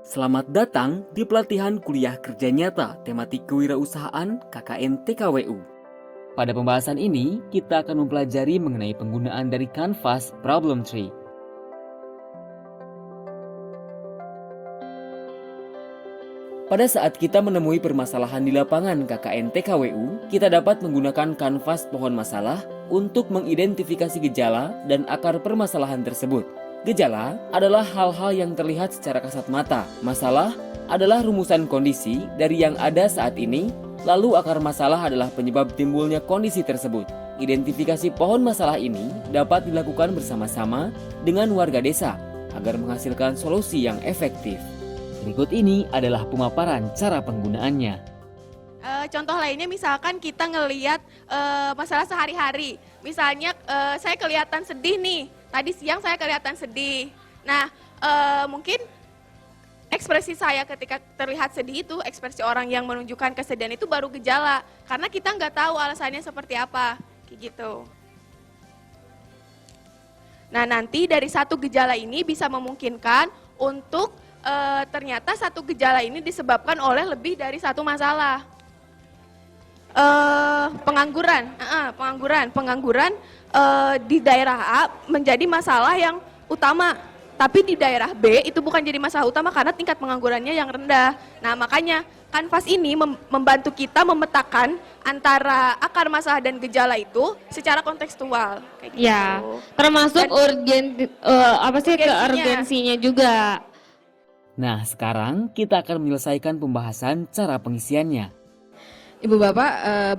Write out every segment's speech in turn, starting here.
Selamat datang di pelatihan kuliah kerja nyata tematik kewirausahaan KKN TKWU. Pada pembahasan ini, kita akan mempelajari mengenai penggunaan dari Canvas Problem Tree. Pada saat kita menemui permasalahan di lapangan KKN TKWU, kita dapat menggunakan kanvas pohon masalah untuk mengidentifikasi gejala dan akar permasalahan tersebut. Gejala adalah hal-hal yang terlihat secara kasat mata. Masalah adalah rumusan kondisi dari yang ada saat ini, lalu akar masalah adalah penyebab timbulnya kondisi tersebut. Identifikasi pohon masalah ini dapat dilakukan bersama-sama dengan warga desa agar menghasilkan solusi yang efektif. Berikut ini adalah pemaparan cara penggunaannya. Contoh lainnya misalkan kita ngelihat masalah sehari-hari. Misalnya saya kelihatan sedih nih, tadi siang saya kelihatan sedih. Nah mungkin ekspresi saya ketika terlihat sedih itu, ekspresi orang yang menunjukkan kesedihan itu baru gejala. Karena kita nggak tahu alasannya seperti apa, kayak gitu. Nah nanti dari satu gejala ini bisa memungkinkan untuk ternyata satu gejala ini disebabkan oleh lebih dari satu masalah. Pengangguran di daerah A menjadi masalah yang utama, tapi di daerah B itu bukan jadi masalah utama karena tingkat penganggurannya yang rendah. Nah makanya kanvas ini membantu kita memetakan antara akar masalah dan gejala itu secara kontekstual. Kayak gitu. Ya, termasuk urgensinya juga. Nah, sekarang kita akan menyelesaikan pembahasan cara pengisiannya. Ibu Bapak,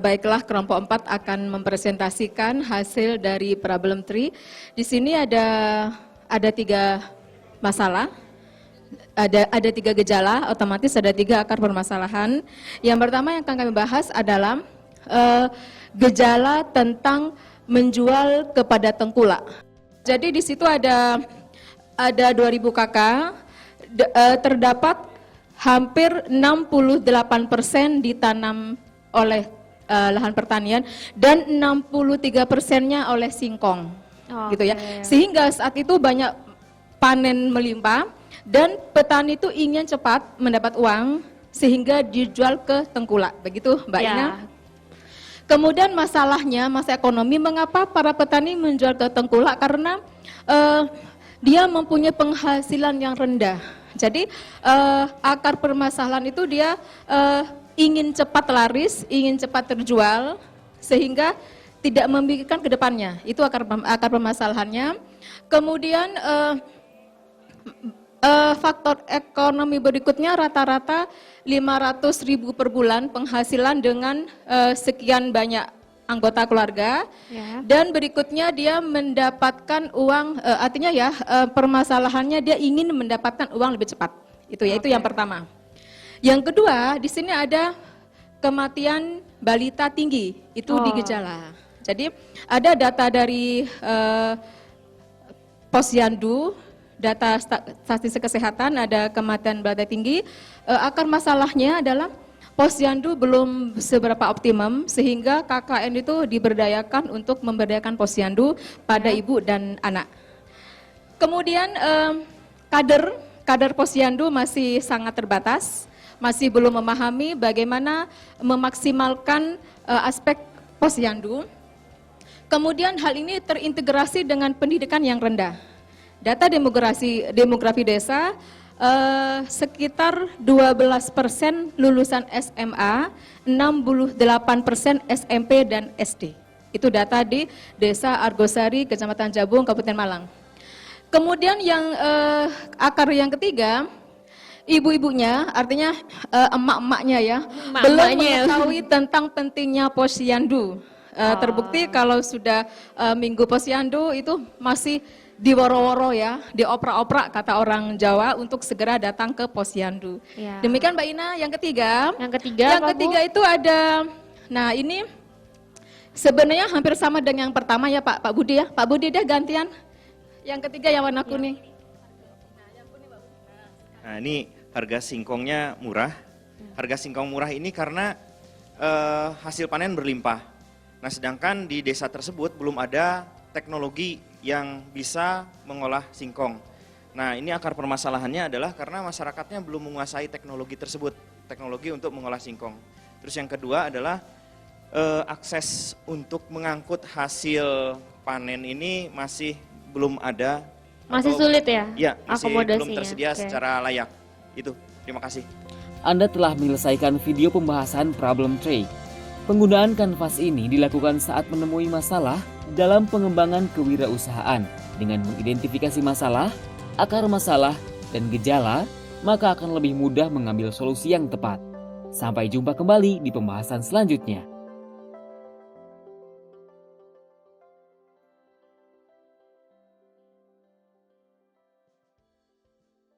baiklah kelompok 4 akan mempresentasikan hasil dari problem tree. Di sini ada 3 masalah, ada 3 gejala, otomatis ada 3 akar permasalahan. Yang pertama yang akan kami bahas adalah gejala tentang menjual kepada tengkulak. Jadi di situ ada 2000 KK. Terdapat hampir 68% ditanam oleh lahan pertanian dan 63%-nya oleh singkong, gitu ya. Sehingga saat itu banyak panen melimpah dan petani itu ingin cepat mendapat uang sehingga dijual ke tengkulak, begitu Mbak Ina? Kemudian masalahnya, masalah ekonomi, mengapa para petani menjual ke tengkulak? Karena dia mempunyai penghasilan yang rendah. Jadi akar permasalahan itu dia ingin cepat laris, ingin cepat terjual, sehingga tidak memikirkan ke depannya. Itu akar permasalahannya. Kemudian faktor ekonomi berikutnya rata-rata 500.000 per bulan penghasilan dengan sekian banyak anggota keluarga, dan berikutnya dia mendapatkan uang, artinya ya permasalahannya dia ingin mendapatkan uang lebih cepat, itu ya, itu yang pertama. Yang kedua, di sini ada kematian balita tinggi, itu di gejala. Jadi ada data dari Posyandu, data statistik kesehatan, ada kematian balita tinggi. Akar masalahnya adalah Posyandu belum seberapa optimum sehingga KKN itu diberdayakan untuk memberdayakan posyandu pada ibu dan anak. Kemudian kader posyandu masih sangat terbatas, masih belum memahami bagaimana memaksimalkan aspek posyandu. Kemudian hal ini terintegrasi dengan pendidikan yang rendah. Data demografi desa sekitar 12% lulusan SMA, 68% SMP dan SD. Itu data di Desa Argosari, Kecamatan Jabung, Kabupaten Malang. Kemudian yang akar yang ketiga, ibu-ibunya, artinya emak-emaknya ya, belum mengetahui tentang pentingnya posyandu. Terbukti kalau sudah minggu posyandu itu masih diworo-woro ya, dioprak-oprak kata orang Jawa untuk segera datang ke posyandu. Ya. Demikian Mbak Ina, yang ketiga. Yang ketiga itu ada, nah ini sebenarnya hampir sama dengan yang pertama ya Pak Budi ya. Pak Budi deh gantian. Yang ketiga yang warna kuning. Nah ini harga singkongnya murah. Harga singkong murah ini karena hasil panen berlimpah. Nah sedangkan di desa tersebut belum ada teknologi yang bisa mengolah singkong. Nah, ini akar permasalahannya adalah karena masyarakatnya belum menguasai teknologi tersebut, teknologi untuk mengolah singkong. Terus yang kedua adalah akses untuk mengangkut hasil panen ini masih belum ada. Masih sulit ya? Iya, masih belum Akomodasinya. tersedia Oke. secara layak. Itu, terima kasih. Anda telah menyelesaikan video pembahasan problem tray. Penggunaan kanvas ini dilakukan saat menemui masalah dalam pengembangan kewirausahaan dengan mengidentifikasi masalah, akar masalah, dan gejala, maka akan lebih mudah mengambil solusi yang tepat. Sampai jumpa kembali di pembahasan selanjutnya.